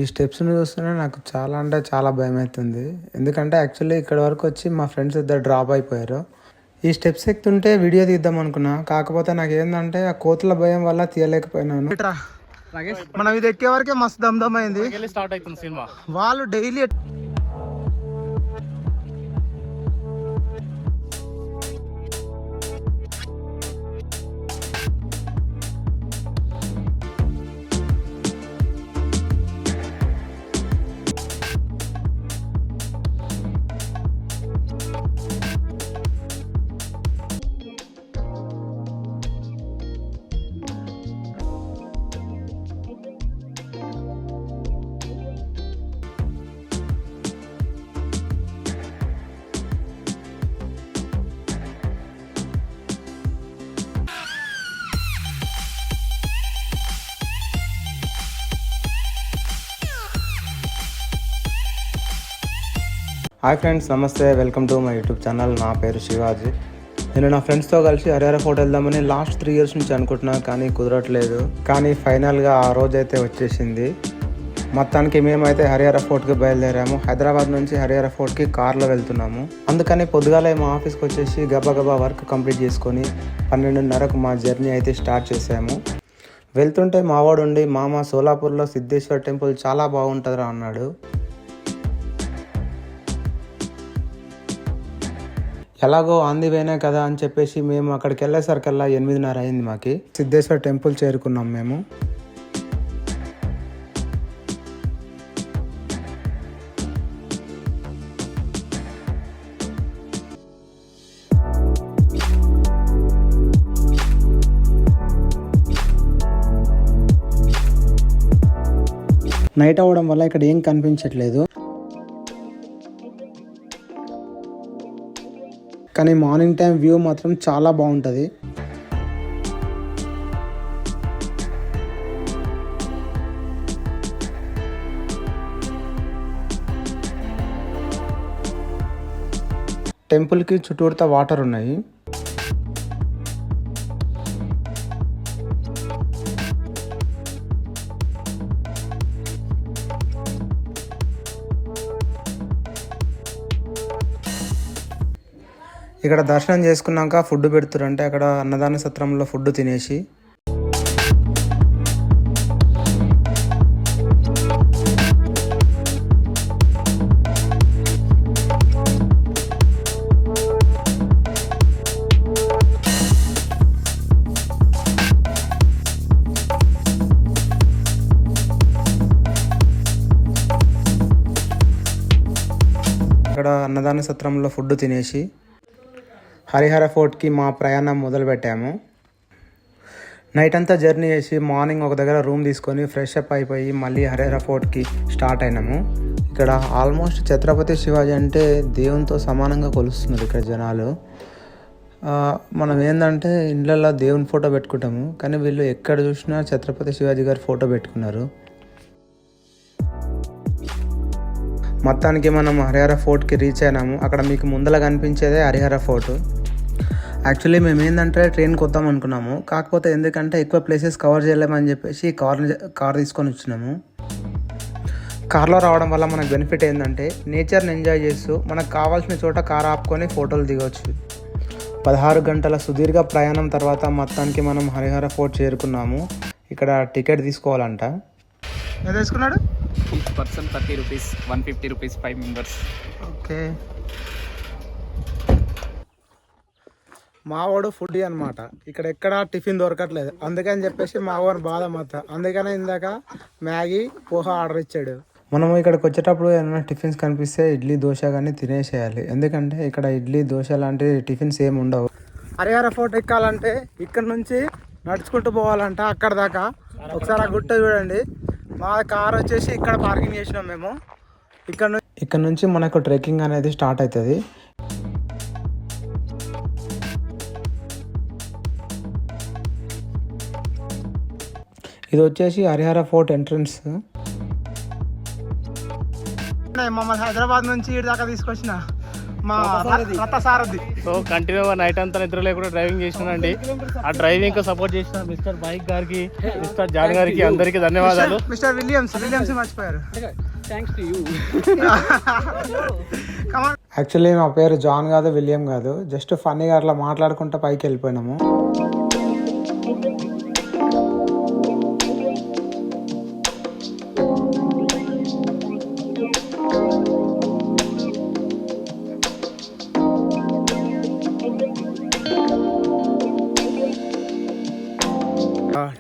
ఈ స్టెప్స్ని చూస్తూనే నాకు చాలా అంటే చాలా భయం అవుతుంది. ఎందుకంటే యాక్చువల్లీ ఇక్కడ వరకు వచ్చి మా ఫ్రెండ్స్ ఇద్దరు డ్రాప్ అయిపోయారు. ఈ స్టెప్స్ ఎక్కుతుంటే వీడియో తీద్దాం అనుకున్నా, కాకపోతే నాకు ఏంటంటే ఆ కోతుల భయం వల్ల తీయలేకపోయినాను. మనం ఇది ఎక్కే వరకే మస్తు దమ్ అయింది. స్టార్ట్ అవుతుంది సినిమా. వాళ్ళు డైలీ హాయ్ ఫ్రెండ్స్, నమస్తే, welcome to my YouTube channel. నా పేరు శివాజీ. నేను నా ఫ్రెండ్స్తో కలిసి హరిహర ఫోర్ట్ వెళ్దామని లాస్ట్ 3 years నుంచి అనుకుంటున్నా, కానీ కుదరట్లేదు. కానీ ఫైనల్గా ఆ రోజు అయితే వచ్చేసింది. మొత్తానికి మేమైతే హరిహర ఫోర్ట్కి బయలుదేరాము. హైదరాబాద్ నుంచి హరిహర ఫోర్ట్కి కార్లో వెళ్తున్నాము. అందుకని పొద్దుగాలే మా ఆఫీస్కి వచ్చేసి గబగబా వర్క్ కంప్లీట్ చేసుకొని 12:30కు మా జర్నీ అయితే స్టార్ట్ చేసాము. వెళ్తుంటే మావాడు ఉండి, మామ సోలాపూర్లో సిద్ధేశ్వర టెంపుల్ చాలా బాగుంటుందిరా అన్నాడు. ఎలాగో ఆంది వేనే కదా అని చెప్పేసి మేము అక్కడికి వెళ్ళేసరికల్లా 8:30 అయింది. మాకి సిద్ధేశ్వర టెంపుల్ చేరుకున్నాం మేము. నైట్ అవ్వడం వల్ల ఇక్కడ ఏం కనిపించట్లేదు, కానీ మార్నింగ్ టైం వ్యూ మాత్రం చాలా బాగుంటుంది. టెంపుల్కి చుట్టూరుతా వాటర్ ఉన్నాయి. ఇక్కడ దర్శనం చేసుకున్నాక ఫుడ్ పెడుతురంటే అక్కడ అన్నదాన సత్రంలో ఫుడ్ తినేసి హరిహర ఫోర్ట్కి మా ప్రయాణం మొదలుపెట్టాము. నైట్ అంతా జర్నీ చేసి మార్నింగ్ ఒక దగ్గర రూమ్ తీసుకొని ఫ్రెష్ అప్ అయిపోయి మళ్ళీ హరిహర ఫోర్ట్కి స్టార్ట్ అయినాము. ఇక్కడ ఆల్మోస్ట్ ఛత్రపతి శివాజీ అంటే దేవునితో సమానంగా కొలుస్తున్నారు ఇక్కడ జనాలు. మనం ఏంటంటే ఇండ్లలో దేవుని ఫోటో పెట్టుకుంటాము, కానీ వీళ్ళు ఎక్కడ చూసినా ఛత్రపతి శివాజీ గారి ఫోటో పెట్టుకున్నారు. మొత్తానికి మనం హరిహర ఫోర్ట్కి రీచ్ అయినాము. అక్కడ మీకు ముందర కనిపించేదే హరిహర ఫోర్ట్. యాక్చువల్లీ మేము ఏంటంటే ట్రైన్కి వద్దాం అనుకున్నాము, కాకపోతే ఎందుకంటే ఎక్కువ ప్లేసెస్ కవర్ చేయలేమని చెప్పేసి కార్ తీసుకొని వచ్చినాము. కార్లో రావడం వల్ల మనకు బెనిఫిట్ ఏంటంటే నేచర్ని ఎంజాయ్ చేస్తూ మనకు కావాల్సిన చోట కార్ ఆపుకొని ఫోటోలు దిగవచ్చు. 16 గంటల సుదీర్ఘ ప్రయాణం తర్వాత మొత్తానికి మనం హరిహర ఫోర్ట్ చేరుకున్నాము. ఇక్కడ టికెట్ తీసుకోవాలంట. ఏం తీసుకున్నాడు? Each person 30 rupees, 150 rupees 5 members. Okay. మావాడు ఫుడ్ అనమాట. ఇక్కడ ఎక్కడ టిఫిన్ దొరకట్లేదు, అందుకని చెప్పేసి మావాడు బాధ మొత్తం. అందుకనే ఇందాక మ్యాగీ పోహా ఆర్డర్ ఇచ్చాడు. మనము ఇక్కడికి వచ్చేటప్పుడు ఏమైనా టిఫిన్స్ కనిపిస్తే ఇడ్లీ దోశ కానీ తినేసేయాలి, ఎందుకంటే ఇక్కడ ఇడ్లీ దోశ లాంటి టిఫిన్స్ ఏమి ఉండవు. హరిహర ఫోర్ట్ ఎక్కాలంటే ఇక్కడ నుంచి నడుచుకుంటూ పోవాలంట అక్కడ దాకా. ఒకసారి ఆ గుట్ట చూడండి. మా కార్ వచ్చేసి ఇక్కడ పార్కింగ్ చేసినాం మేము. ఇక్కడ నుంచి మనకు ట్రెక్కింగ్ అనేది స్టార్ట్ అవుతుంది. ఇది వచ్చేసి హరిహర ఫోర్ట్ ఎంట్రన్స్. మమ్మల్ని హైదరాబాద్ నుంచి ఇటు దాకా తీసుకొచ్చిన మా రథ సారథి. సో కంటిన్యూగా నైట్ అంతా నిద్ర లేకుండా డ్రైవింగ్ చేసినానండి. ఆ డ్రైవింగ్ కు సపోర్ట్ చేసిన మిస్టర్ బైక్ గారికి, మిస్టర్ జాన్ గారికి అందరికి ధన్యవాదాలు. మిస్టర్ విలియమ్స్ మర్చిపోయారు. యాక్చువల్లీ మా పేరు జాన్ కాదు, విలియం కాదు. జస్ట్ ఫన్నీగా అట్లా మాట్లాడుకుంటూ పైకి వెళ్ళిపోయినాము.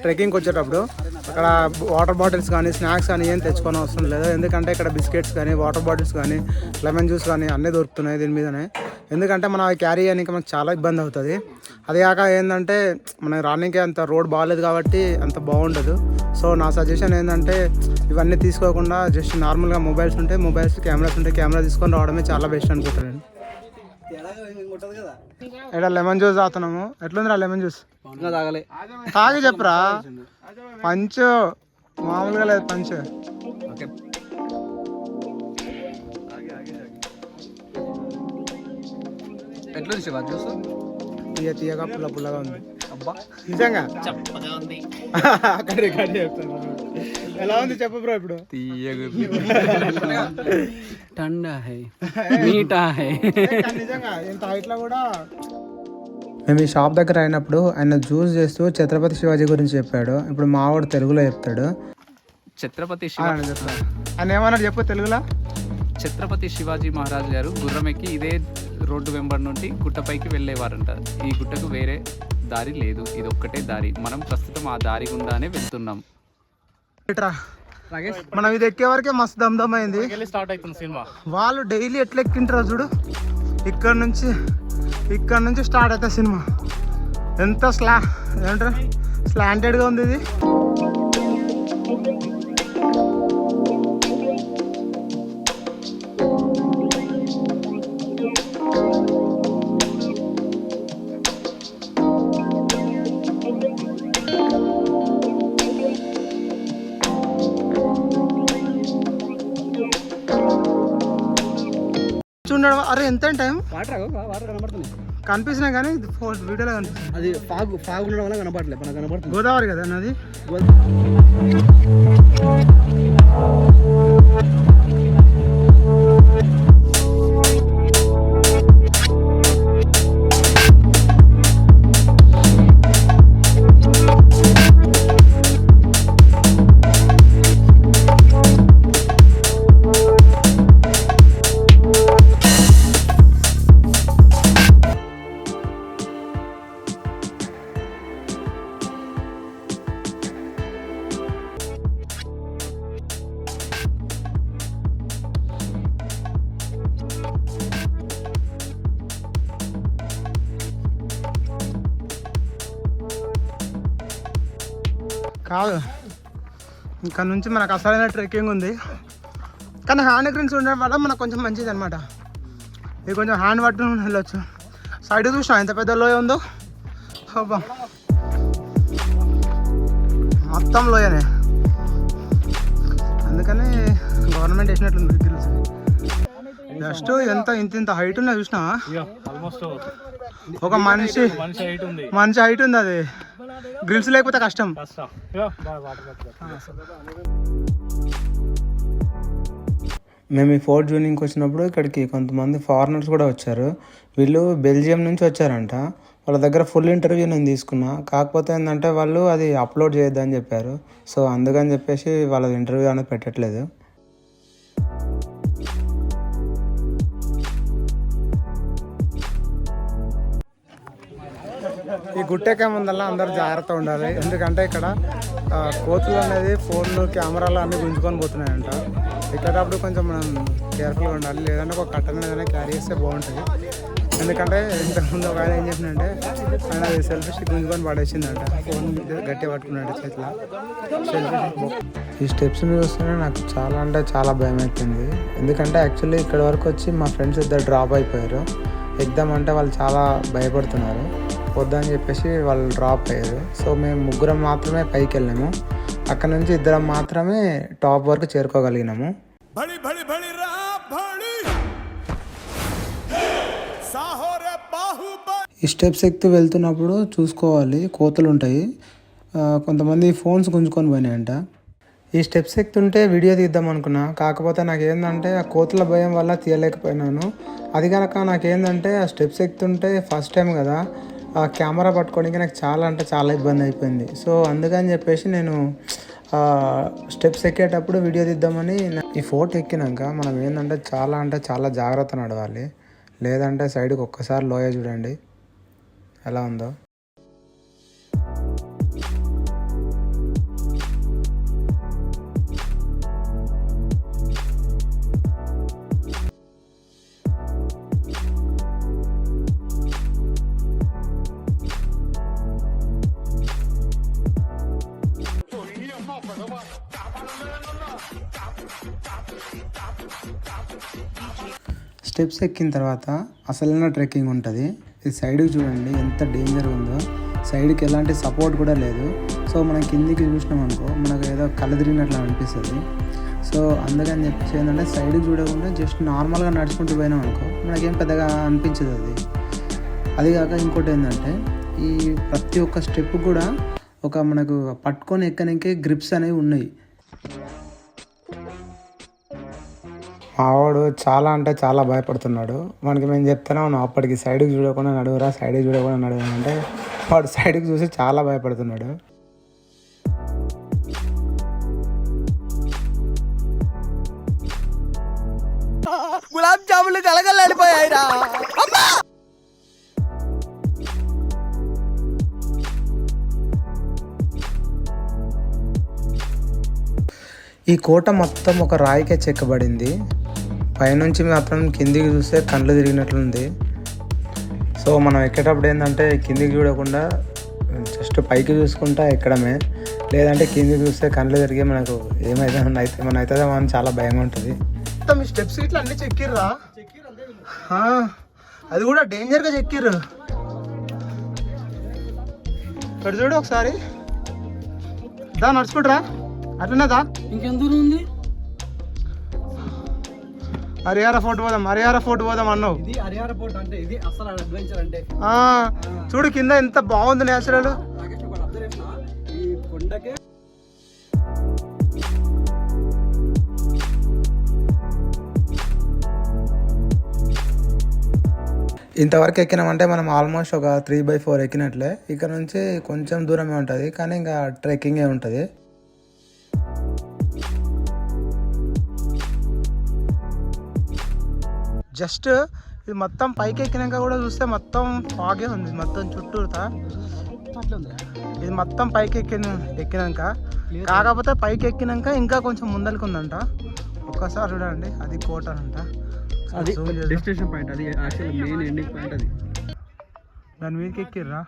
ట్రెక్కింగ్కి వచ్చేటప్పుడు అక్కడ వాటర్ బాటిల్స్ కానీ స్నాక్స్ కానీ ఏం తెచ్చుకొని అవసరం లేదు. ఎందుకంటే ఇక్కడ బిస్కెట్స్ కానీ వాటర్ బాటిల్స్ కానీ లెమన్ జ్యూస్ కానీ అన్నీ దొరుకుతున్నాయి దీని మీదనే. ఎందుకంటే మనం అవి క్యారీ చేయడానికి మనకు చాలా ఇబ్బంది అవుతుంది. అది కాక ఏంటంటే మన రన్నింగ్కి అంత రోడ్ బాగాలేదు కాబట్టి అంత బాగుండదు. సో నా సజెషన్ ఏంటంటే ఇవన్నీ తీసుకోకుండా జస్ట్ నార్మల్గా మొబైల్స్ కెమెరాస్ ఉంటే కెమెరా తీసుకొని రావడమే చాలా బెస్ట్ అనుకుంటాను. ఇక్కడ లెమన్ జ్యూస్ తాగుతున్నాము. ఎట్లుందిరా లెమన్ జ్యూస్? తాగి చెప్పరా. పంచ్ మామూలుగా లేదు పంచ్. ఎట్లుంది శివ జ్యూస్? తీయగా పుల్లగా ఉంది. అబ్బా నిజంగా చెప్పగా ఉంది. అక్కడ రికార్డ్ చెప్తాను. ఎలా ఉంది చెప్పు బ్రో ఇప్పుడు. నిజంగా ఇంత హైట్లో కూడా. మేము ఈ షాప్ దగ్గర అయినప్పుడు ఆయన జ్యూస్ చేస్తూ ఛత్రపతి శివాజీ గురించి చెప్పాడు. ఇప్పుడు మావాడు తెలుగులో చెప్తాడు. ఛత్రపతి శివాజీ చెప్తాడు. ఆయన ఏమన్నాడు చెప్పు తెలుగులో. ఛత్రపతి శివాజీ మహారాజ్ గారు గుర్రం ఎక్కి ఇదే రోడ్డు వెంబడి నుండి గుట్టపైకి వెళ్ళేవారంట. ఈ గుట్టకు వేరే దారి లేదు, ఇది ఒక్కటే దారి. మనం ప్రస్తుతం ఆ దారి గుండానే వెళ్తున్నాం. మనం ఇది ఎక్కే వరకే మస్తు దమ్దమ్ అయింది. స్టార్ట్ అవుతుంది సినిమా. వాళ్ళు డైలీ ఎట్లా ఎక్కింటారో చూడు. ఇక్కడ నుంచి స్టార్ట్ అవుతుంది సినిమా. ఎంత ఏమంటారు స్లాంటెడ్గా ఉంది ఇది. చూడడం అరే ఎంత టైం వాటర్ కనబడుతుంది, కనిపిస్తున్నాయి కానీ వీడియోలో కనిపిస్తుంది. అది ఫాగ్ ఉండడం వల్ల కనబడలేదు. మనకు కనబడుతుంది. గోదావరి కదా అన్నది. కాదు ఇక్కడ నుంచి మనకు అసలైన ట్రెక్కింగ్ ఉంది. కానీ హ్యాండ్ గ్రీన్స్ ఉండడం వల్ల మనకు కొంచెం మంచిది అనమాట. ఇది కొంచెం హ్యాండ్ పట్టుకుని వెళ్ళొచ్చు. సైడ్ చూసినా ఎంత పెద్ద లోయ ఉందో. అబ్బా మొత్తం లోయనే. అందుకని గవర్నమెంట్ వేసినట్లుంది గ్రిల్స్. జస్ట్ ఇంత హైట్ ఉన్నా చూసినా. ఒక మనిషి హైట్ ఉంది. అది గ్రిల్స్ లేకపోతే కష్టం. మేము ఈ ఫోర్ట్ జూనింగ్కి వచ్చినప్పుడు ఇక్కడికి కొంతమంది ఫారినర్స్ కూడా వచ్చారు. వీళ్ళు బెల్జియం నుంచి వచ్చారంట. వాళ్ళ దగ్గర ఫుల్ ఇంటర్వ్యూ నేను తీసుకున్నా. కాకపోతే ఏంటంటే వాళ్ళు అది అప్లోడ్ చేయొద్దని చెప్పారు. సో అందుకని చెప్పేసి వాళ్ళ ఇంటర్వ్యూ అనేది పెట్టట్లేదు. ఈ గుట్టెక్కే ముందల్లా అందరూ జాగ్రత్త ఉండాలి. ఎందుకంటే ఇక్కడ కోతులు అనేది ఫోన్లు కెమెరాలు అన్నీ గుంజుకొని పోతున్నాయంట. ఎక్కేటప్పుడు కొంచెం మనం కేర్ఫుల్గా ఉండాలి. లేదంటే ఒక కట్టెన్ ఏదైనా క్యారీ చేస్తే బాగుంటుంది. ఎందుకంటే ఇంతకుముందు ఒక ఆయన ఏం చేసిందంటే ఆయన సెల్ఫీ స్టిక్ గుంజుకొని పడేసిందంట. ఫోన్ గట్టిగా పట్టుకున్నాడు చేతిలో. ఈ స్టెప్స్ని చూస్తేనే నాకు చాలా అంటే చాలా భయం అవుతుంది. ఎందుకంటే యాక్చువల్లీ ఇక్కడ వరకు వచ్చి మా ఫ్రెండ్స్ ఇద్దరు డ్రాప్ అయిపోయారు. ఎగ్దామంటే వాళ్ళు చాలా భయపడుతున్నారు. వద్దని చెప్పేసి వాళ్ళు డ్రాప్ అయ్యారు. సో మేము ముగ్గురం మాత్రమే పైకి వెళ్ళాము. అక్కడ నుంచి ఇద్దరం మాత్రమే టాప్ వరకు చేరుకోగలిగినాము. ఈ స్టెప్స్ ఎక్కుతూ వెళ్తున్నప్పుడు చూసుకోవాలి, కోతులు ఉంటాయి. కొంతమంది ఫోన్స్ గుంజుకొని పోయినాయంట. ఈ స్టెప్స్ ఎక్కుతుంటే వీడియో తీద్దాం అనుకున్నా, కాకపోతే నాకేందంటే ఆ కోతుల భయం వల్ల తీయలేకపోయినాను. అది కనుక నాకేందంటే ఆ స్టెప్స్ ఎక్కుతుంటే ఫస్ట్ టైం కదా, ఆ కెమెరా పట్టుకోవడానికి నాకు చాలా అంటే చాలా ఇబ్బంది అయిపోయింది. సో అందుకని చెప్పేసి నేను స్టెప్స్ ఎక్కేటప్పుడు వీడియో తీద్దామని ఈ ఫోర్ట్ ఎక్కినాక మనం ఏంటంటే చాలా జాగ్రత్త నడవాలి, లేదంటే సైడ్కి ఒక్కసారి లోయ చూడండి ఎలా ఉందో. స్టెప్స్ ఎక్కిన తర్వాత అసలైన ట్రెక్కింగ్ ఉంటుంది. ఇది సైడ్కి చూడండి ఎంత డేంజర్ ఉందో, సైడ్కి ఎలాంటి సపోర్ట్ కూడా లేదు. సో మనం కిందికి చూసినాం అనుకో మనకు ఏదో కళ్ళు తిరిగినట్లు అనిపిస్తుంది. సో అందుకని చెప్పేసి ఏంటంటే సైడ్కి చూడకుండా జస్ట్ నార్మల్గా నడుచుకుంటూ పోయినాం అనుకో మనకేం పెద్దగా అనిపించదు అది కాక ఇంకోటి ఏంటంటే ఈ ప్రతి ఒక్క స్టెప్ కూడా ఒక మనకు పట్టుకొని ఎక్కడానికి గ్రిప్స్ అనేవి ఉన్నాయి. మావాడు చాలా అంటే చాలా భయపడుతున్నాడు. మనకి మేము చెప్తానే ఉన్నాం అప్పటికి సైడ్కి చూడకుండా నడువురా, సైడ్కి చూడకుండా నడువురా అంటే వాడు సైడ్కి చూసి చాలా భయపడుతున్నాడు. గులాబ్ జాములు కలగలడిపోయాయిరా. ఈ కోట మొత్తం ఒక రాయికే చెక్కబడింది. పైనుంచి మాత్రం కిందికి చూస్తే కళ్ళు తిరిగినట్లుంది. సో మనం ఎక్కేటప్పుడు ఏంటంటే కిందికి చూడకుండా జస్ట్ పైకి చూసుకుంటా ఎక్కడమే, లేదంటే కిందికి చూస్తే కళ్ళు తిరిగి మనకు ఏమైతే మన అవుతుందేమో అని చాలా భయంగా ఉంటుంది. మీ స్టెప్స్ ఇట్లా అన్ని చెక్కిర్రా? అది కూడా డేంజర్గా చెక్కిర్రు. ఇక్కడ చూడు ఒకసారి, దా నడుచుకుంటారా అట్లనేదా? ఇంకెంత దూరం ఉంది? హరిహర ఫోర్ట్ పోదాం అన్నావు. ఇది హరిహర ఫోర్ట్ అంటే ఇది అసలు అడ్వెంచర్ అంటే. చూడు కింద ఎంత బాగుంది నేచురల్. ఈ కొండకే ఇంతవరకు ఎక్కినామంటే మనం ఆల్మోస్ట్ ఒక 3/4 ఎక్కినట్లే. ఇక్కడ నుంచి కొంచెం దూరమే ఉంటుంది, కానీ ఇంకా ట్రెక్కింగే ఉంటుంది. జస్ట్ ఇది మొత్తం పైకి ఎక్కినాక కూడా చూస్తే మొత్తం ఫాగే ఉంది మొత్తం చుట్టూతా. ఇది మొత్తం పైకి ఎక్కినాక కాకపోతే పైకి ఎక్కినాక ఇంకా కొంచెం ముందరికి ఉందంట. ఒక్కసారి చూడండి, అది కోట అంట. అది డెస్టినేషన్ పాయింట్, అది యాక్చువల్ మెయిన్ ఎండింగ్ పాయింట్. అది దాని మీదకి ఎక్కిర్రా.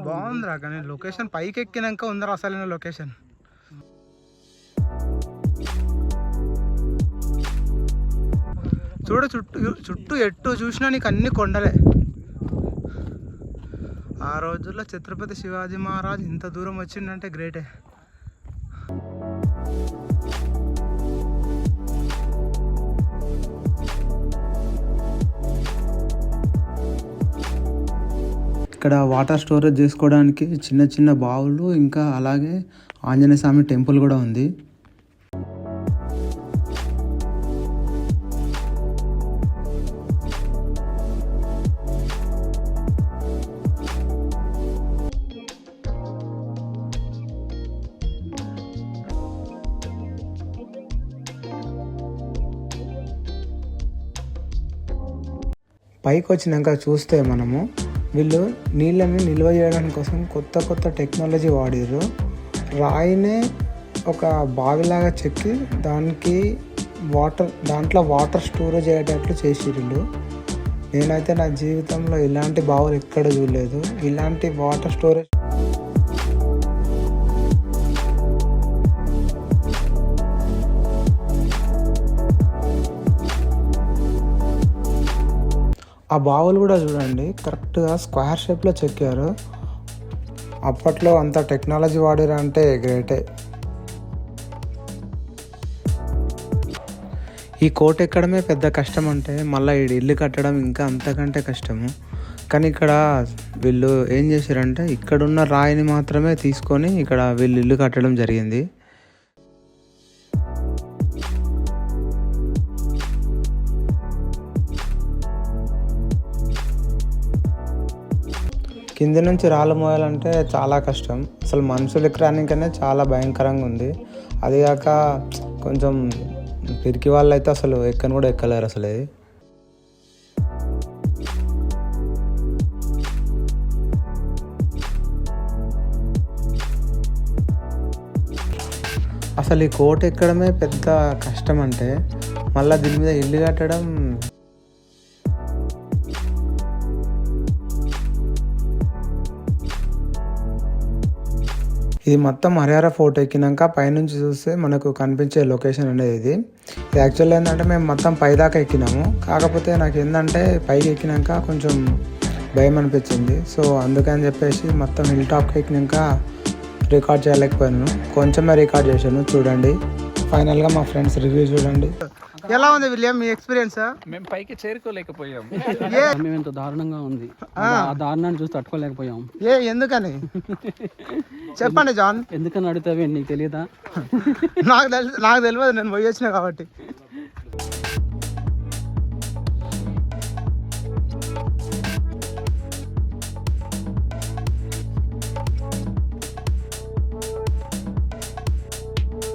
బాగుందిరా, కానీ లొకేషన్ పైకి ఎక్కినాక ఉందరా అసలైన లొకేషన్. చూడు చుట్టూ ఎట్టు చూసినా నీకు అన్ని కొండలే. ఆ రోజుల్లో ఛత్రపతి శివాజీ మహారాజ్ ఇంత దూరం వచ్చిందంటే గ్రేటే. ఇక్కడ వాటర్ స్టోరేజ్ చేసుకోవడానికి చిన్న చిన్న బావులు, ఇంకా అలాగే ఆంజనేయ స్వామి టెంపుల్ కూడా ఉంది. పైకి వచ్చినాక చూస్తే మనము వీళ్ళు నీళ్ళని నిల్వ చేయడానికి కోసం కొత్త టెక్నాలజీ వాడిర్రు. రాయినే ఒక బావిలాగా చెక్కి దాంట్లో వాటర్ స్టోరేజ్ అయ్యేటట్లు చేసిర్రు. నేనైతే నా జీవితంలో ఇలాంటి బావులు ఎక్కడ చూడలేదు. ఇలాంటి వాటర్ స్టోరేజ్ ఆ బావులు కూడా చూడండి కరెక్ట్గా స్క్వేర్ షేప్లో చెక్కారు. అప్పట్లో అంత టెక్నాలజీ వాడారు అంటే గ్రేటే. ఈ కోట ఎక్కడమే పెద్ద కష్టం అంటే మళ్ళీ ఈ ఇల్లు కట్టడం ఇంకా అంతకంటే కష్టము. కానీ ఇక్కడ వీళ్ళు ఏం చేశారంటే ఇక్కడున్న రాయిని మాత్రమే తీసుకొని ఇక్కడ వీళ్ళు ఇల్లు కట్టడం జరిగింది. కింది నుంచి రాళ్ళు మోయాలంటే చాలా కష్టం. అసలు మనుషులు ఎక్కడానికనే చాలా భయంకరంగా ఉంది. అదిగాక కొంచెం పిరికి వాళ్ళు అయితే అసలు ఎక్కని కూడా ఎక్కలేరు అసలు. ఇది అసలు ఈ కోట ఎక్కడమే పెద్ద కష్టం అంటే మళ్ళీ దీని మీద ఇల్లు కట్టడం ఇది మొత్తం హరిహర ఫోర్ట్ ఎక్కినాక పైనుంచి చూస్తే మనకు కనిపించే లొకేషన్ అనేది ఇది యాక్చువల్ ఏంటంటే మేము మొత్తం పైదాకా ఎక్కినాము. కాకపోతే నాకు ఏంటంటే పైకి ఎక్కినాక కొంచెం భయం అనిపించింది. సో అందుకని చెప్పేసి మొత్తం హిల్ టాప్కి ఎక్కినాక రికార్డ్ చేయలేకపోయాను. కొంచెమే రికార్డ్ చేశాను. చూడండి ఫైనల్గా మా ఫ్రెండ్స్ రివ్యూ చూడండి. ఎలా ఉంది విలియం మీ ఎక్స్పీరియన్స్? మేము పైకి చేరుకోలేకపోయాం. మేము ఎంత దారుణంగా ఉంది, ఆ దారుణాన్ని చూసి తట్టుకోలేకపోయాం. ఎందుకని చెప్పండి జాన్. ఎందుకని అడుగుతావే, నీకు తెలియదా? నాకు తెలియదు, నేను పోయి వచ్చినా కాబట్టి.